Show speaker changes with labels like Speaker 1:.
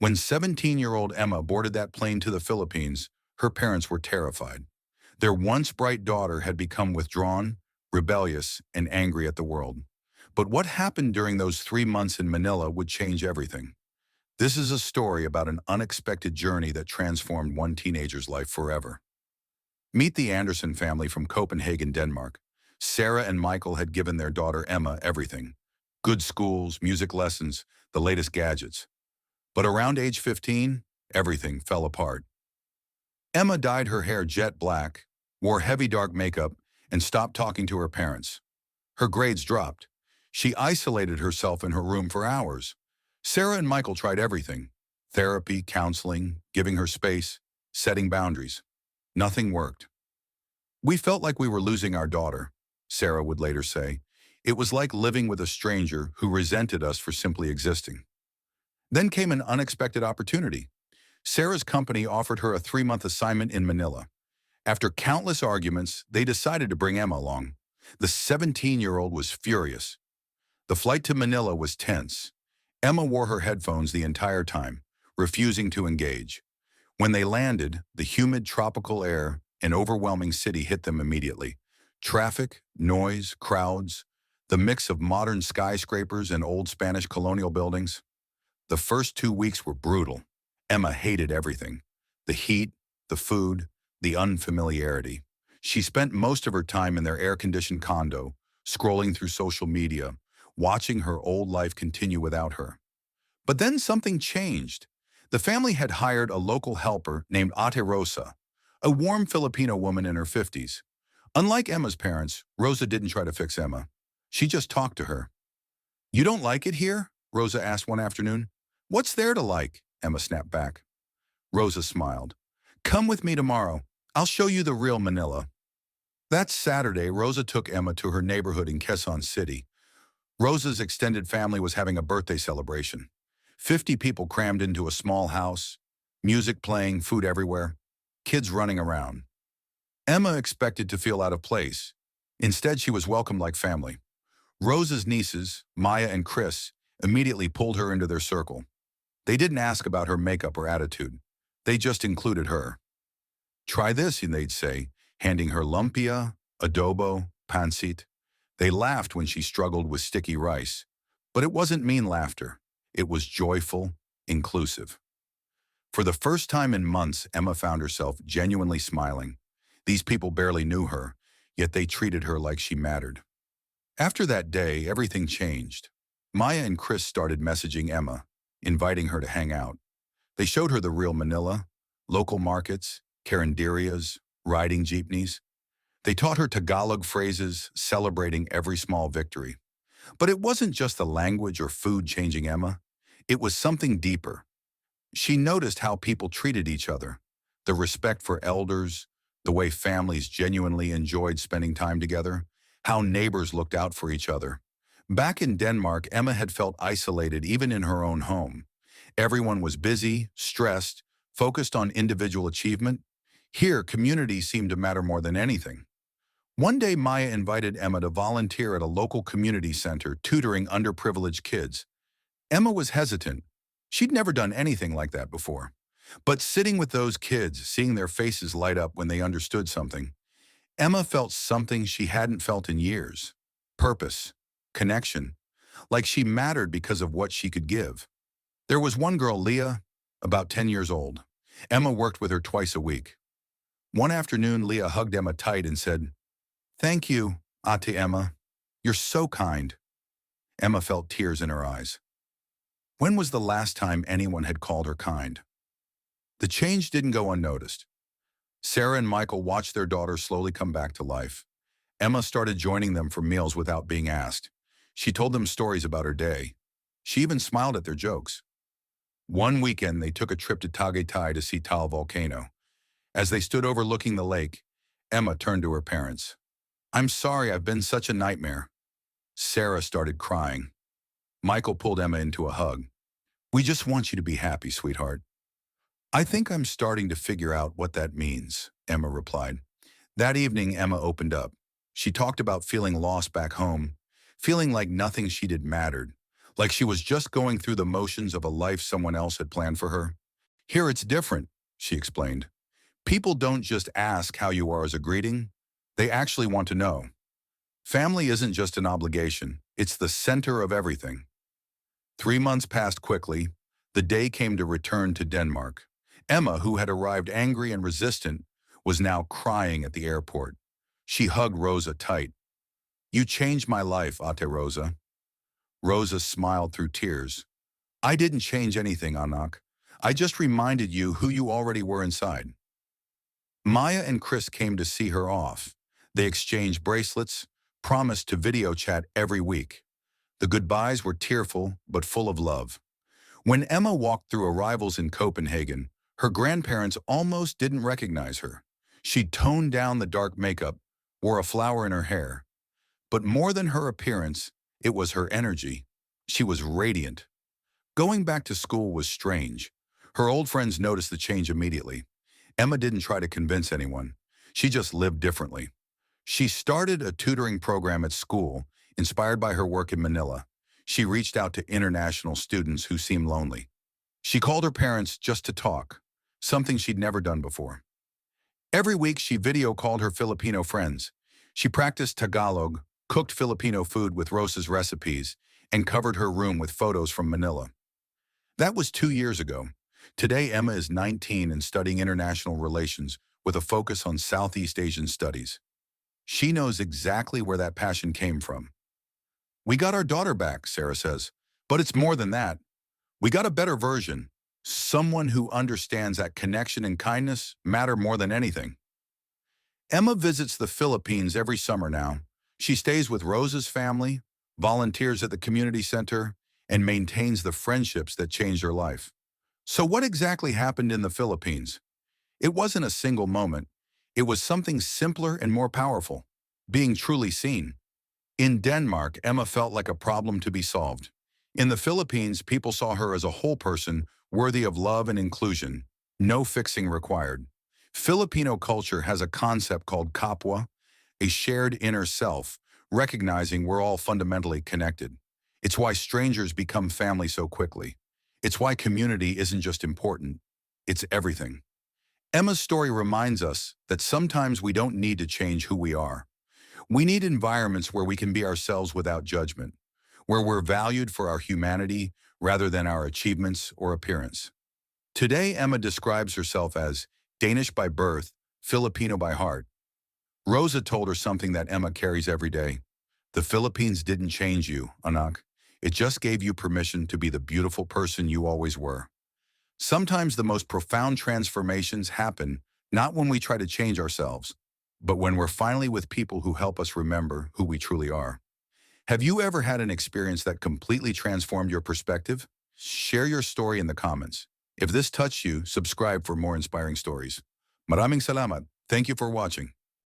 Speaker 1: When 17-year-old Emma boarded that plane to the Philippines, her parents were terrified. Their once bright daughter had become withdrawn, rebellious, and angry at the world. But what happened during those 3 months in Manila would change everything. This is a story about an unexpected journey that transformed one teenager's life forever. Meet the Anderson family from Copenhagen, Denmark. Sarah and Michael had given their daughter Emma everything. Good schools, music lessons, the latest gadgets. But around age 15, everything fell apart. Emma dyed her hair jet black, wore heavy dark makeup, and stopped talking to her parents. Her grades dropped. She isolated herself in her room for hours. Sarah and Michael tried everything: therapy, counseling, giving her space, setting boundaries. Nothing worked. "We felt like we were losing our daughter," Sarah would later say. "It was like living with a stranger who resented us for simply existing." Then came an unexpected opportunity. Sarah's company offered her a 3-month assignment in Manila. After countless arguments, they decided to bring Emma along. The 17-year-old was furious. The flight to Manila was tense. Emma wore her headphones the entire time, refusing to engage. When they landed, the humid tropical air and overwhelming city hit them immediately. Traffic, noise, crowds, the mix of modern skyscrapers and old Spanish colonial buildings. The first 2 weeks were brutal. Emma hated everything: the heat, the food, the unfamiliarity. She spent most of her time in their air-conditioned condo, scrolling through social media, watching her old life continue without her. But then something changed. The family had hired a local helper named Ate Rosa, a warm Filipino woman in her 50s. Unlike Emma's parents, Rosa didn't try to fix Emma. She just talked to her. "You don't like it here?" Rosa asked one afternoon. "What's there to like?" Emma snapped back. Rosa smiled. "Come with me tomorrow. I'll show you the real Manila." That Saturday, Rosa took Emma to her neighborhood in Quezon City. Rosa's extended family was having a birthday celebration. 50 people crammed into a small house, music playing, food everywhere, kids running around. Emma expected to feel out of place. Instead, she was welcomed like family. Rosa's nieces, Maya and Chris, immediately pulled her into their circle. They didn't ask about her makeup or attitude. They just included her. "Try this," they'd say, handing her lumpia, adobo, pancit. They laughed when she struggled with sticky rice. But it wasn't mean laughter. It was joyful, inclusive. For the first time in months, Emma found herself genuinely smiling. These people barely knew her, yet they treated her like she mattered. After that day, everything changed. Maya and Chris started messaging Emma, inviting her to hang out. They showed her the real Manila, local markets, carinderias, riding jeepneys. They taught her Tagalog phrases, celebrating every small victory. But it wasn't just the language or food changing Emma. It was something deeper. She noticed how people treated each other, the respect for elders, the way families genuinely enjoyed spending time together, how neighbors looked out for each other. Back in Denmark, Emma had felt isolated even in her own home. Everyone was busy, stressed, focused on individual achievement. Here, community seemed to matter more than anything. One day, Maya invited Emma to volunteer at a local community center tutoring underprivileged kids. Emma was hesitant. She'd never done anything like that before. But sitting with those kids, seeing their faces light up when they understood something, Emma felt something she hadn't felt in years: purpose, connection, like she mattered because of what she could give. There was one girl, Leah, about 10 years old. Emma worked with her twice a week. One afternoon, Leah hugged Emma tight and said, "Thank you, Ate Emma. You're so kind." Emma felt tears in her eyes. When was the last time anyone had called her kind? The change didn't go unnoticed. Sarah and Michael watched their daughter slowly come back to life. Emma started joining them for meals without being asked. She told them stories about her day. She even smiled at their jokes. One weekend, they took a trip to Tagaytay to see Taal volcano. As they stood overlooking the lake, Emma turned to her parents. "I'm sorry I've been such a nightmare." Sarah started crying. Michael pulled Emma into a hug. "We just want you to be happy, sweetheart." "I think I'm starting to figure out what that means," Emma replied. That evening, Emma opened up. She talked about feeling lost back home, feeling like nothing she did mattered, like she was just going through the motions of a life someone else had planned for her. Here it's different, she explained. People don't just ask how you are as a greeting, they actually want to know. Family isn't just an obligation, it's the center of everything. 3 months passed quickly. The day came to return to Denmark. Emma, who had arrived angry and resistant, was now crying at the airport. She hugged Rosa tight. "You changed my life, Ate Rosa." Rosa smiled through tears. "I didn't change anything, Anak. I just reminded you who you already were inside." Maya and Chris came to see her off. They exchanged bracelets, promised to video chat every week. The goodbyes were tearful but full of love. When Emma walked through arrivals in Copenhagen, her grandparents almost didn't recognize her. She toned down the dark makeup, wore a flower in her hair. But more than her appearance, it was her energy. She was radiant. Going back to school was strange. Her old friends noticed the change immediately. Emma didn't try to convince anyone. She just lived differently. She started a tutoring program at school, inspired by her work in Manila. She reached out to international students who seemed lonely. She called her parents just to talk, something she'd never done before. Every week, she video called her Filipino friends. She practiced Tagalog, cooked Filipino food with Rosa's recipes, and covered her room with photos from Manila. That was 2 years ago. Today, Emma is 19 and studying international relations with a focus on Southeast Asian studies. She knows exactly where that passion came from. "We got our daughter back," Sarah says. "But it's more than that. We got a better version. Someone who understands that connection and kindness matter more than anything." Emma visits the Philippines every summer now. She stays with Rosa's family, volunteers at the community center, and maintains the friendships that changed her life. So what exactly happened in the Philippines? It wasn't a single moment. It was something simpler and more powerful: being truly seen. In Denmark, Emma felt like a problem to be solved. In the Philippines, people saw her as a whole person, worthy of love and inclusion. No fixing required. Filipino culture has a concept called kapwa, a shared inner self, recognizing we're all fundamentally connected. It's why strangers become family so quickly. It's why community isn't just important, it's everything. Emma's story reminds us that sometimes we don't need to change who we are. We need environments where we can be ourselves without judgment, where we're valued for our humanity rather than our achievements or appearance. Today, Emma describes herself as Danish by birth, Filipino by heart. Rosa told her something that Emma carries every day. The Philippines didn't change you, Anak. It just gave you permission to be the beautiful person you always were. Sometimes the most profound transformations happen not when we try to change ourselves, but when we're finally with people who help us remember who we truly are. Have you ever had an experience that completely transformed your perspective? Share your story in the comments. If this touched you, subscribe for more inspiring stories. Maraming salamat. Thank you for watching.